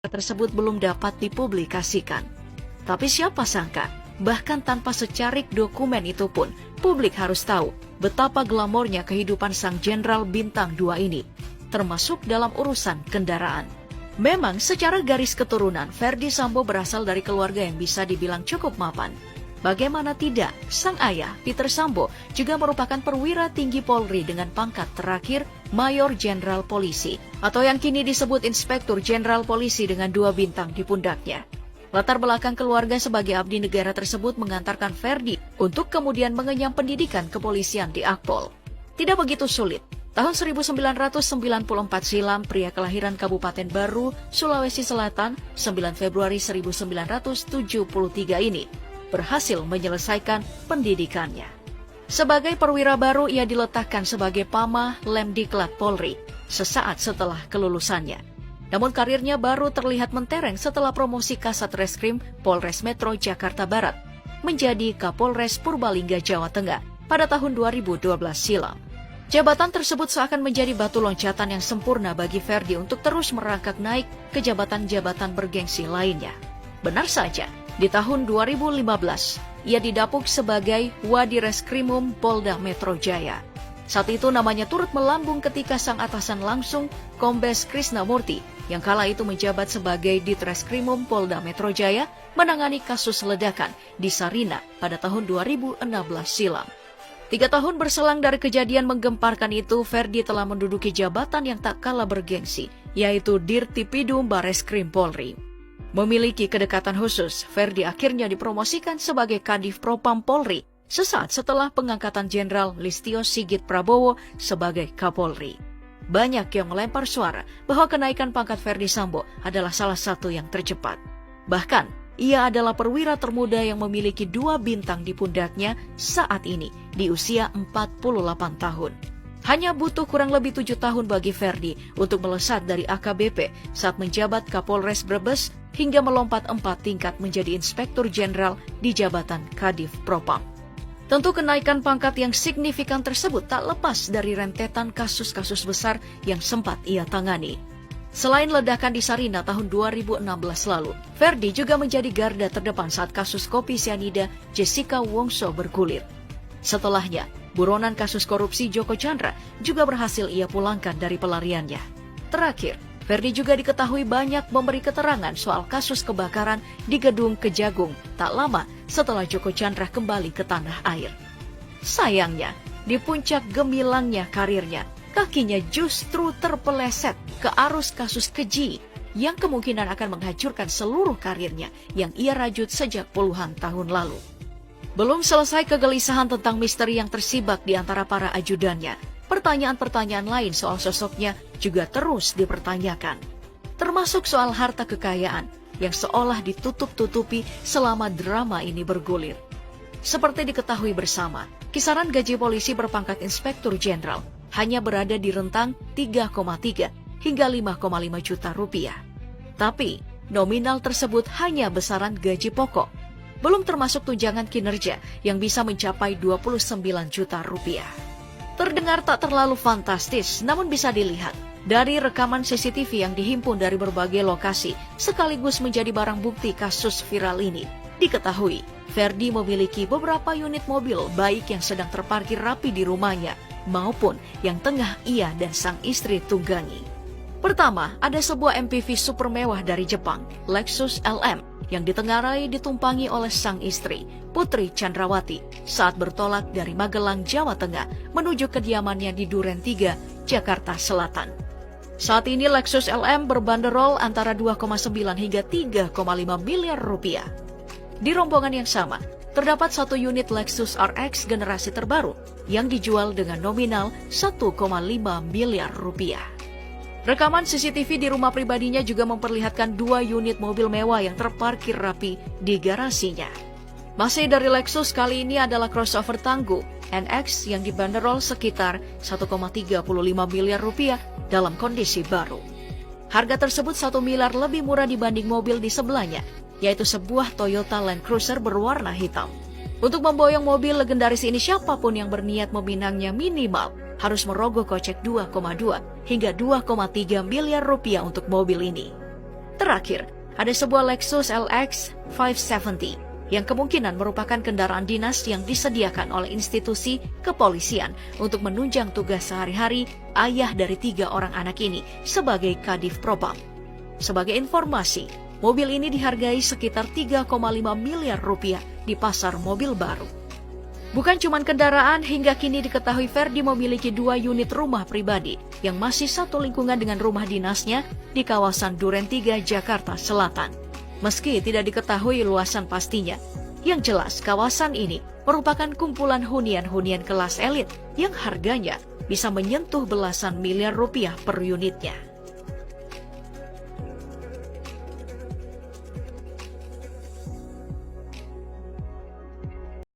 tersebut belum dapat dipublikasikan. Tapi siapa sangka, bahkan tanpa secarik dokumen itu pun, publik harus tahu betapa glamornya kehidupan sang Jenderal Bintang 2 ini, termasuk dalam urusan kendaraan. Memang secara garis keturunan, Ferdy Sambo berasal dari keluarga yang bisa dibilang cukup mapan. Bagaimana tidak, sang ayah, Peter Sambo, juga merupakan perwira tinggi Polri dengan pangkat terakhir Mayor Jenderal Polisi, atau yang kini disebut Inspektur Jenderal Polisi dengan 2 bintang di pundaknya. Latar belakang keluarga sebagai abdi negara tersebut mengantarkan Ferdy untuk kemudian mengenyam pendidikan kepolisian di Akpol. Tidak begitu sulit. Tahun 1994 silam, pria kelahiran Kabupaten Baru, Sulawesi Selatan, 9 Februari 1973 ini, berhasil menyelesaikan pendidikannya. Sebagai perwira baru, ia diletakkan sebagai Pamah Lemdiklat Polri sesaat setelah kelulusannya. Namun karirnya baru terlihat mentereng setelah promosi Kasat Reskrim Polres Metro Jakarta Barat menjadi Kapolres Purbalingga, Jawa Tengah pada tahun 2012 silam. Jabatan tersebut seakan menjadi batu loncatan yang sempurna bagi Ferdy untuk terus merangkak naik ke jabatan-jabatan bergengsi lainnya. Benar saja, di tahun 2015, ia didapuk sebagai Wadireskrimum Polda Metro Jaya. Saat itu namanya turut melambung ketika sang atasan langsung, Kombes Krisnamurti, yang kala itu menjabat sebagai Ditreskrimum Polda Metro Jaya, menangani kasus ledakan di Sarinah pada tahun 2016 silam. 3 tahun berselang dari kejadian menggemparkan itu, Ferdy telah menduduki jabatan yang tak kalah bergengsi, yaitu Dirtipidum Bareskrim Polri. Memiliki kedekatan khusus, Ferdy akhirnya dipromosikan sebagai Kadif Propam Polri sesaat setelah pengangkatan Jenderal Listio Sigit Prabowo sebagai Kapolri. Banyak yang melempar suara bahwa kenaikan pangkat Ferdy Sambo adalah salah satu yang tercepat. Bahkan, ia adalah perwira termuda yang memiliki 2 bintang di pundaknya saat ini di usia 48 tahun. Hanya butuh kurang lebih 7 tahun bagi Ferdy untuk melesat dari AKBP saat menjabat Kapolres Brebes hingga melompat 4 tingkat menjadi Inspektur Jenderal di jabatan Kadif Propam. Tentu kenaikan pangkat yang signifikan tersebut tak lepas dari rentetan kasus-kasus besar yang sempat ia tangani. Selain ledakan di Sarinah tahun 2016 lalu, Ferdy juga menjadi garda terdepan saat kasus kopi sianida Jessica Wongso bergulir. Setelahnya, buronan kasus korupsi Joko Chandra juga berhasil ia pulangkan dari pelariannya. Terakhir, Ferdy juga diketahui banyak memberi keterangan soal kasus kebakaran di Gedung Kejagung tak lama setelah Joko Chandra kembali ke tanah air. Sayangnya, di puncak gemilangnya karirnya, kakinya justru terpeleset ke arus kasus keji yang kemungkinan akan menghancurkan seluruh karirnya yang ia rajut sejak puluhan tahun lalu. Belum selesai kegelisahan tentang misteri yang tersibak di antara para ajudannya, pertanyaan-pertanyaan lain soal sosoknya juga terus dipertanyakan. Termasuk soal harta kekayaan yang seolah ditutup-tutupi selama drama ini bergulir. Seperti diketahui bersama, kisaran gaji polisi berpangkat Inspektur Jenderal hanya berada di rentang 3,3 hingga 5,5 juta rupiah. Tapi, nominal tersebut hanya besaran gaji pokok, belum termasuk tunjangan kinerja yang bisa mencapai 29 juta rupiah. Terdengar tak terlalu fantastis, namun bisa dilihat dari rekaman CCTV yang dihimpun dari berbagai lokasi sekaligus menjadi barang bukti kasus viral ini. Diketahui, Ferdy memiliki beberapa unit mobil baik yang sedang terparkir rapi di rumahnya maupun yang tengah ia dan sang istri tunggangi. Pertama, ada sebuah MPV super mewah dari Jepang, Lexus LM, yang ditengarai ditumpangi oleh sang istri, Putri Chandrawati, saat bertolak dari Magelang, Jawa Tengah, menuju kediamannya di Duren 3, Jakarta Selatan. Saat ini Lexus LM berbanderol antara 2,9 hingga 3,5 miliar rupiah. Di rombongan yang sama, terdapat satu unit Lexus RX generasi terbaru yang dijual dengan nominal 1,5 miliar rupiah. Rekaman CCTV di rumah pribadinya juga memperlihatkan 2 unit mobil mewah yang terparkir rapi di garasinya. Masih dari Lexus, kali ini adalah crossover tangguh NX yang dibanderol sekitar 1,35 miliar rupiah dalam kondisi baru. Harga tersebut 1 miliar lebih murah dibanding mobil di sebelahnya, yaitu sebuah Toyota Land Cruiser berwarna hitam. Untuk memboyong mobil legendaris ini, siapapun yang berniat meminangnya minimal harus merogoh kocek 2,2 hingga 2,3 miliar rupiah untuk mobil ini. Terakhir, ada sebuah Lexus LX 570 yang kemungkinan merupakan kendaraan dinas yang disediakan oleh institusi kepolisian untuk menunjang tugas sehari-hari ayah dari 3 orang anak ini sebagai Kadif Propam. Sebagai informasi, mobil ini dihargai sekitar 3,5 miliar rupiah di pasar mobil baru. Bukan cuma kendaraan, hingga kini diketahui Ferdi memiliki 2 unit rumah pribadi yang masih satu lingkungan dengan rumah dinasnya di kawasan Duren 3, Jakarta Selatan. Meski tidak diketahui luasan pastinya, yang jelas kawasan ini merupakan kumpulan hunian-hunian kelas elit yang harganya bisa menyentuh belasan miliar rupiah per unitnya.